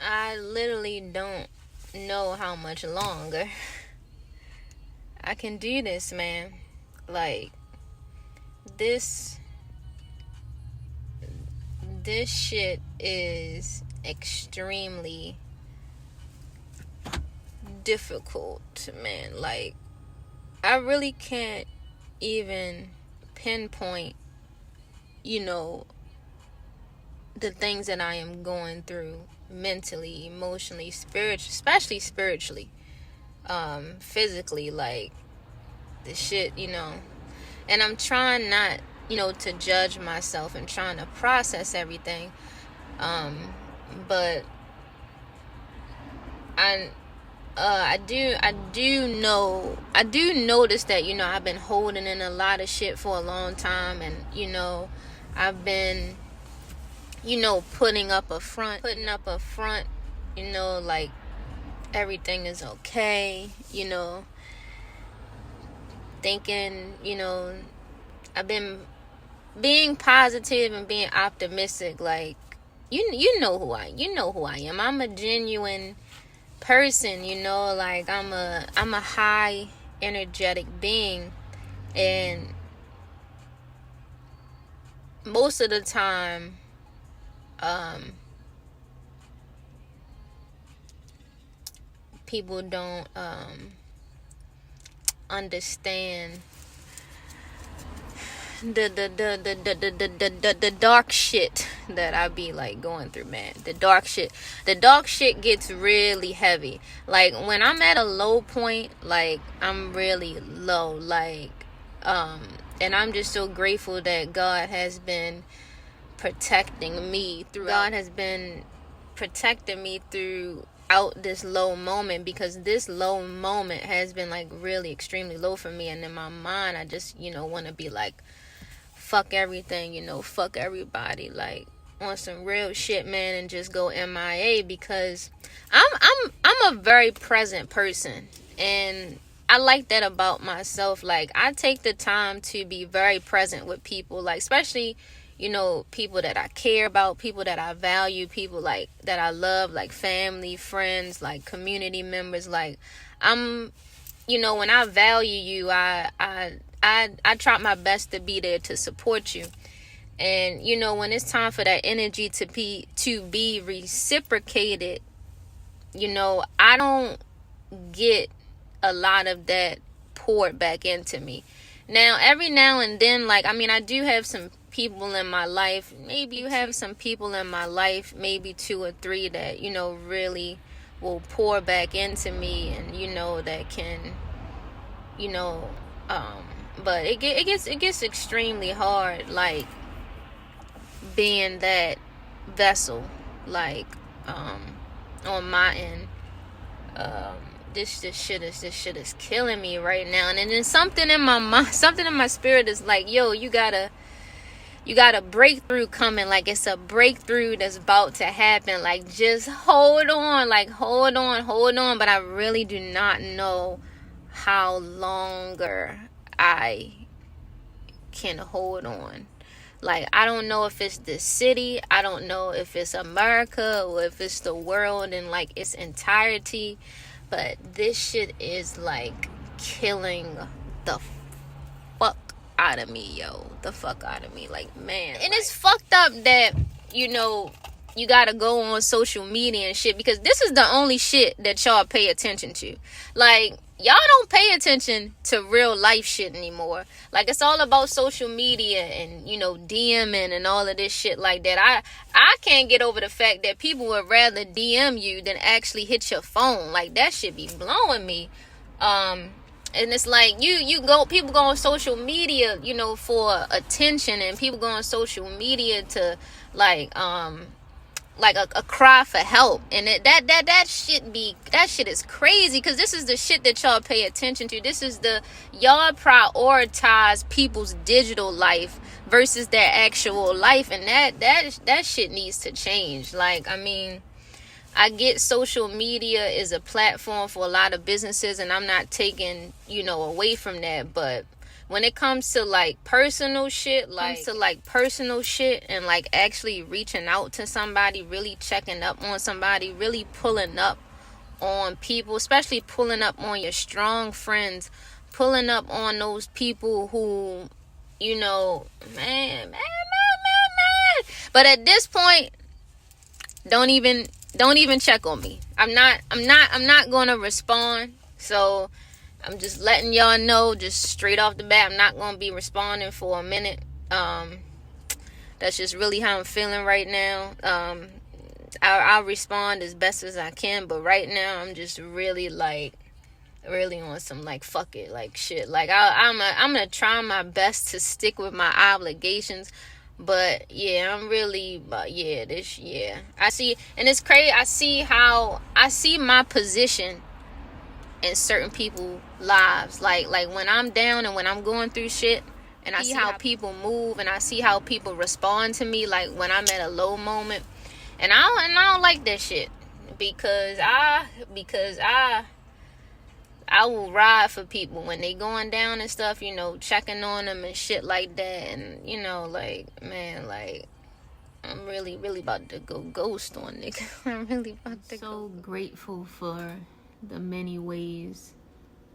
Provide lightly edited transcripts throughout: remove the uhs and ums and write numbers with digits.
I literally don't know how much longer I can do this, man. Like, this this shit is extremely difficult, man. Like, I really can't even pinpoint, you know, the things that I am going through mentally, emotionally, spiritually, especially spiritually, physically, like the shit, and I'm trying not, to judge myself and trying to process everything. But I do notice that, I've been holding in a lot of shit for a long time, and, I've been, putting up a front, like everything is okay, thinking, I've been being positive and being optimistic, like, you know who I am. I'm a genuine person, like I'm a high energetic being, and most of the time people don't understand the dark shit that I be like going through, man. The dark shit gets really heavy. Like, when I'm at a low point, like I'm really low, like and I'm just so grateful that God has been protecting me throughout this low moment, because this low moment has been like really extremely low for me. And in my mind, I just want to be like, fuck everything, fuck everybody, like on some real shit, man, and just go MIA, because I'm a very present person, and I like that about myself. Like, I take the time to be very present with people, like, especially, people that I care about, people that I value, people like that I love, like family, friends, like community members. Like, I'm, when I value you, I try my best to be there to support you. And when it's time for that energy to be reciprocated, I don't get a lot of that poured back into me. Now, every now and then, like, I mean, I do have some people in my life, maybe two or three that, really will pour back into me, and, that can, but it gets extremely hard, like, being that vessel, like, on my end. This shit is killing me right now. And then something in my mind, something in my spirit is like, yo, you got a breakthrough coming. Like, it's a breakthrough that's about to happen. Like, just hold on. Like, hold on. But I really do not know how longer I can hold on. Like, I don't know if it's the city, I don't know if it's America, or if it's the world in like its entirety, but this shit is like killing the fuck out of me, yo. The fuck out of me, like, man. And it's fucked up that, you gotta go on social media and shit, because this is the only shit that y'all pay attention to. Like, y'all don't pay attention to real life shit anymore. Like, it's all about social media and, DMing and all of this shit like that. I can't get over the fact that people would rather DM you than actually hit your phone. Like, that shit be blowing me. And it's like, people go on social media, for attention, and people go on social media to like a cry for help, and that shit is crazy, because this is the shit that y'all pay attention to. This is y'all prioritize people's digital life versus their actual life, and that shit needs to change. Like, I mean, I get social media is a platform for a lot of businesses, and I'm not taking, away from that, but when it comes to like personal shit, and like actually reaching out to somebody, really checking up on somebody, really pulling up on people, especially pulling up on your strong friends, pulling up on those people who, you know, man. But at this point, don't even check on me. I'm not gonna respond. So I'm just letting y'all know, just straight off the bat, I'm not gonna be responding for a minute. That's just really how I'm feeling right now. I'll respond as best as I can, but right now I'm just really on some like fuck it, like shit. Like I'm gonna try my best to stick with my obligations, but yeah, I'm really, I see, and it's crazy. I see my position in certain people's lives, like when I'm down and when I'm going through shit, and I see how people move, and I see how people respond to me, like when I'm at a low moment, and I don't like that shit, because I will ride for people when they going down and stuff, you know, checking on them and shit like that. And, you know, like, man, like, I'm really about to go ghost on niggas. I'm really about to so go. Grateful for the many ways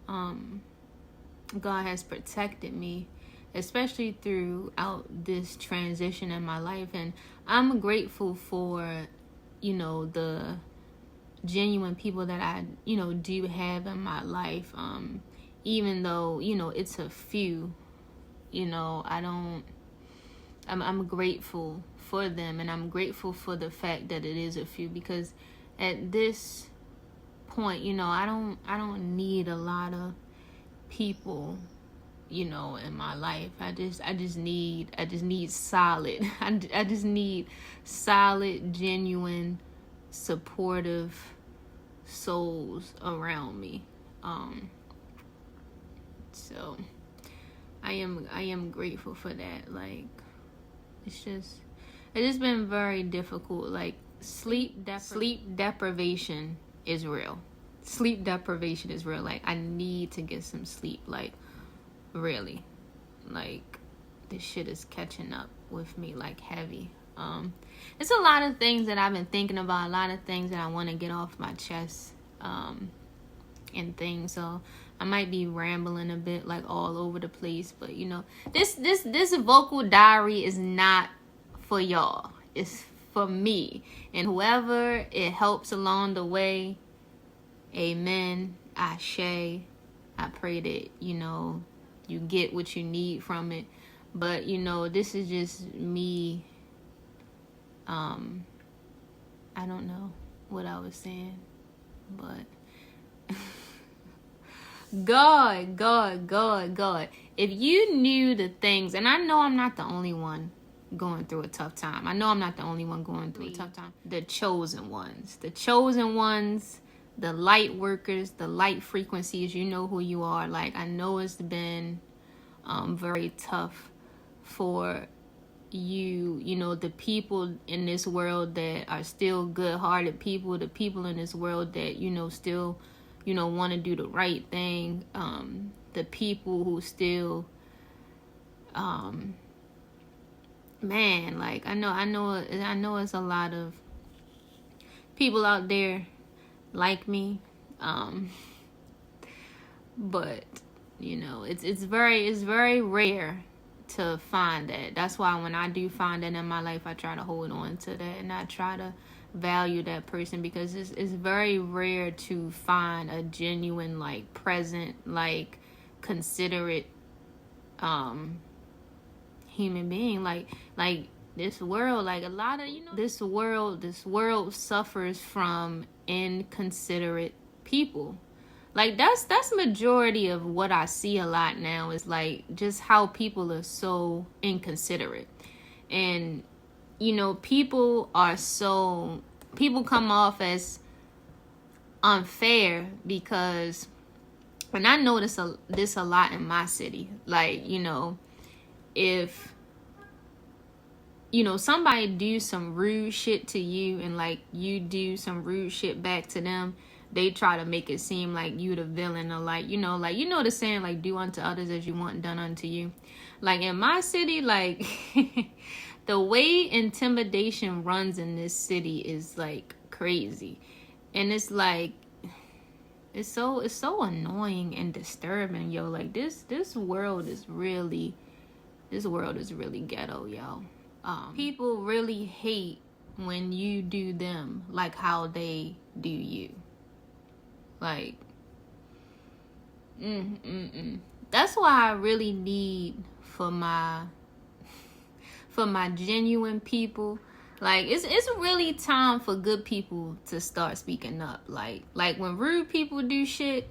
God has protected me, especially throughout this transition in my life. And I'm grateful for, you know, the genuine people that I, you know, do have in my life, even though, you know, it's a few, you know, I'm grateful for them, and I'm grateful for the fact that it is a few, because at this point, you know, I don't need a lot of people, you know, in my life. I just need solid I just need solid, genuine, supportive souls around me. So I am grateful for that. Like, it's just been very difficult. Like, sleep deprivation is real. Sleep deprivation is real. Like, I need to get some sleep. Like, really, like, this shit is catching up with me like heavy. It's a lot of things that I've been thinking about, a lot of things that I want to get off my chest, and things. So I might be rambling a bit, like, all over the place, but you know, this vocal diary is not for y'all. It's for me, and whoever it helps along the way. Amen. Ashe. I pray that, you know, you get what you need from it. But, you know, this is just me. I don't know what I was saying, but God. If you knew the things, and I know I'm not the only one going through a tough time. I know I'm not the only one going through a tough time. The chosen ones, the light workers, the light frequencies, you know who you are. Like, I know it's been very tough for you, you know, the people in this world that are still good-hearted people, the people in this world that, you know, still, you know, want to do the right thing, the people who still, man, like, I know it's a lot of people out there like me, but, you know, it's very rare to find that. That's why when I do find that in my life, I try to hold on to that, and I try to value that person, because it's very rare to find a genuine, like, present, like, considerate human being. Like this world, like, a lot of, you know, this world suffers from inconsiderate people. Like, that's majority of what I see a lot now, is like just how people are so inconsiderate. And, you know, people come off as unfair, because, and I notice this a lot in my city. Like, you know, if, you know, somebody do some rude shit to you, and like you do some rude shit back to them, they try to make it seem like you the villain, or like the saying, like, do unto others as you want done unto you. Like in my city, like the way intimidation runs in this city is like crazy. And it's like it's so annoying and disturbing, yo. Like this world is really ghetto, yo. People really hate when you do them like how they do you. Like, that's why I really need for my genuine people. Like, it's really time for good people to start speaking up. Like when rude people do shit,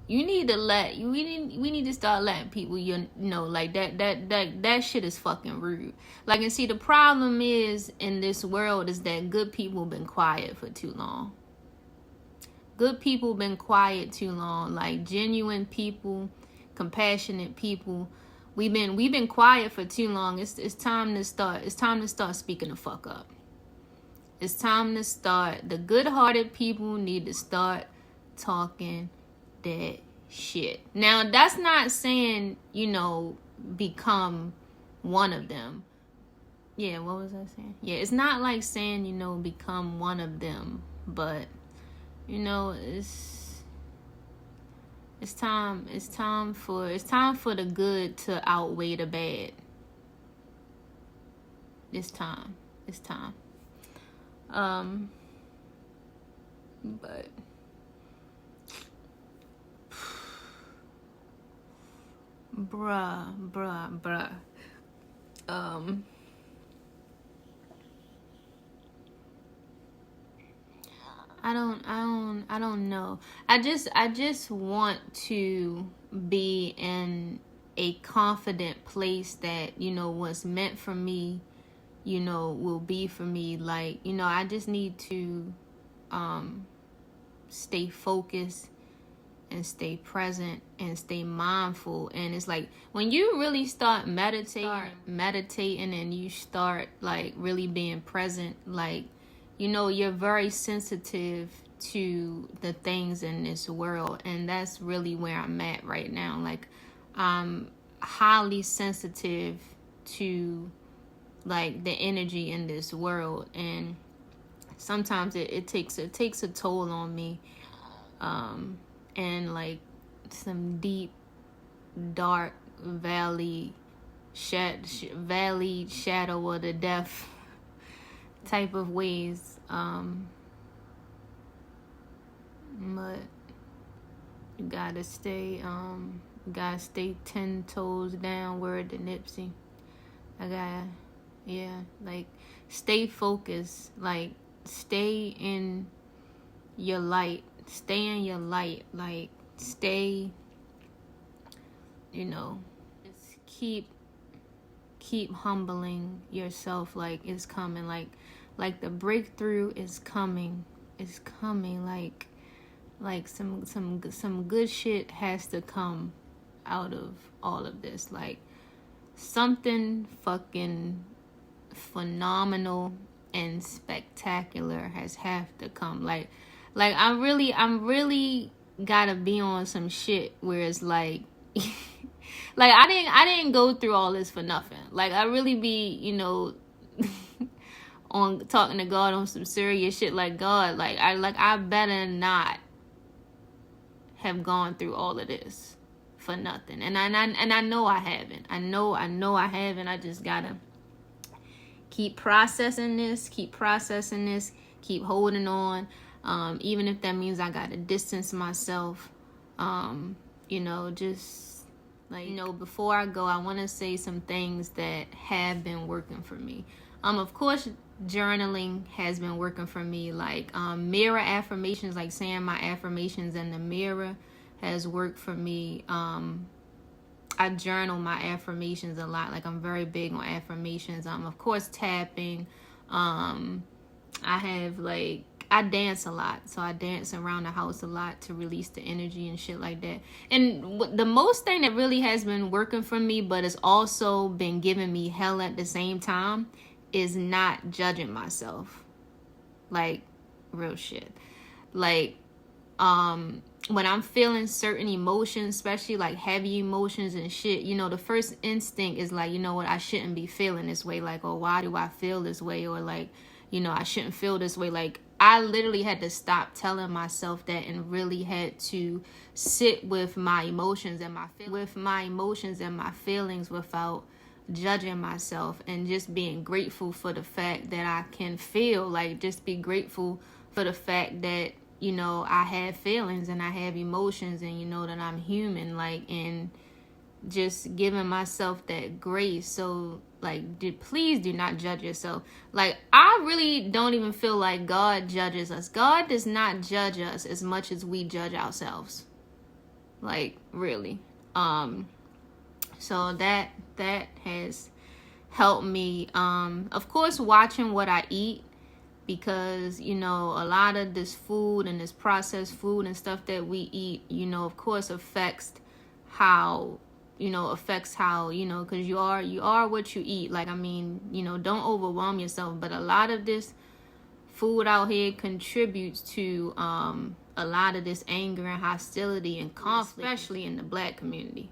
we need to start letting people know like that shit is fucking rude. Like, and see, the problem is in this world is that good people been quiet for too long. Good people been quiet too long. Like genuine people, compassionate people, we've been quiet for too long. It's time to start speaking the fuck up. It's time to start. The good-hearted people need to start talking that shit. Now, that's not saying, become one of them. Yeah, what was I saying? Yeah, it's not like saying, become one of them, but it's time for the good to outweigh the bad. It's time. But bruh. I don't know. I just want to be in a confident place that, what's meant for me, will be for me. Like, I just need to stay focused and stay present and stay mindful. And it's like when you really start meditating and you start like really being present, like, you're very sensitive to the things in this world. And that's really where I'm at right now. Like, I'm highly sensitive to like the energy in this world. And sometimes it takes a toll on me. And like some deep, dark valley shadow of the death type of ways. But you gotta stay 10 toes down, word to Nipsey. Like stay focused, like stay in your light, like stay, just keep humbling yourself. Like it's coming, like the breakthrough is coming. It's coming. Like some good shit has to come out of all of this. Like something fucking phenomenal and spectacular have to come. Like I'm really gotta be on some shit where it's like like I didn't go through all this for nothing. Like I really be, on talking to God on some serious shit. Like, God, I better not have gone through all of this for nothing. And I know I haven't. I know I haven't. I just gotta keep processing this, keep holding on. Even if that means I gotta distance myself. Just like, before I go, I want to say some things that have been working for me. Of course, journaling has been working for me. Like mirror affirmations, like saying my affirmations in the mirror has worked for me. I journal my affirmations a lot. Like I'm very big on affirmations. Of course, tapping. I dance a lot, so I dance around the house a lot to release the energy and shit like that. And the most thing that really has been working for me, but it's also been giving me hell at the same time, is not judging myself. Like real shit. Like when I'm feeling certain emotions, especially like heavy emotions and shit, you know, the first instinct is like, you know what, I shouldn't be feeling this way. Like, oh, why do I feel this way? Or like, you know, I shouldn't feel this way. Like, I literally had to stop telling myself that and really had to sit with my emotions and my feelings without judging myself, and just being grateful for the fact that I can feel. Like, just be grateful for the fact that, you know, I have feelings and I have emotions, and you know that I'm human, like, and just giving myself that grace. So like, please do not judge yourself. Like, I really don't even feel like God judges us. God does not judge us as much as we judge ourselves, like, really. So that has helped me. Of course, watching what I eat, because, you know, a lot of this food and this processed food and stuff that we eat, you know, of course affects how, you know, because you are what you eat. Like, I mean, you know, don't overwhelm yourself, but a lot of this food out here contributes to a lot of this anger and hostility and conflict, especially in the black community.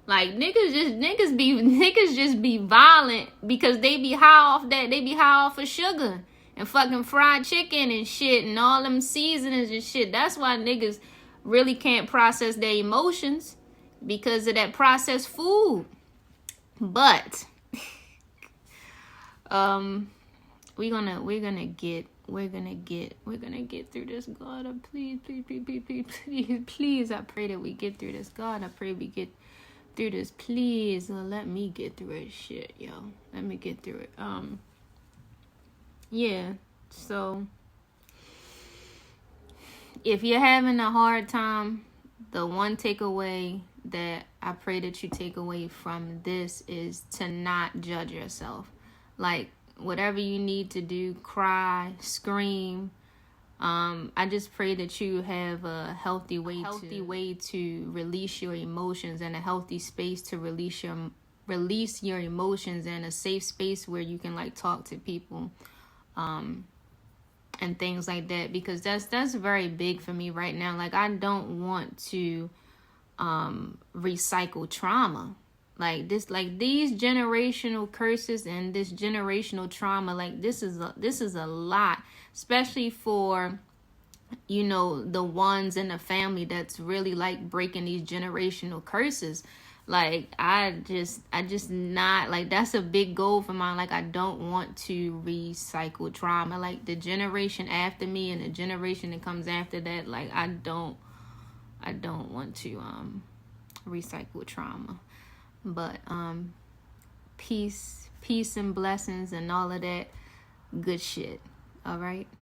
Like, niggas just be violent because they be high off of sugar and fucking fried chicken and shit and all them seasonings and shit. That's why niggas really can't process their emotions, because of that processed food. But we're gonna get through this. God, please, I pray that we get through this. God, I pray we get through this. Please, let me get through it. Shit, yo, let me get through it. Yeah, so if you're having a hard time, the one takeaway that I pray that you take away from this is to not judge yourself. Like, whatever you need to do, cry, scream. I just pray that you have a healthy way to release your emotions, and a healthy space to release your emotions, and a safe space where you can like talk to people, and things like that, because that's very big for me right now. Like, I don't want to recycle trauma like this, like these generational curses and this generational trauma. Like, this is a lot, especially for, you know, the ones in the family that's really like breaking these generational curses. Like, I just not, like, that's a big goal for mine. Like, I don't want to recycle trauma. Like, the generation after me and the generation that comes after that, like, I don't want to recycle trauma. But peace and blessings and all of that good shit. All right.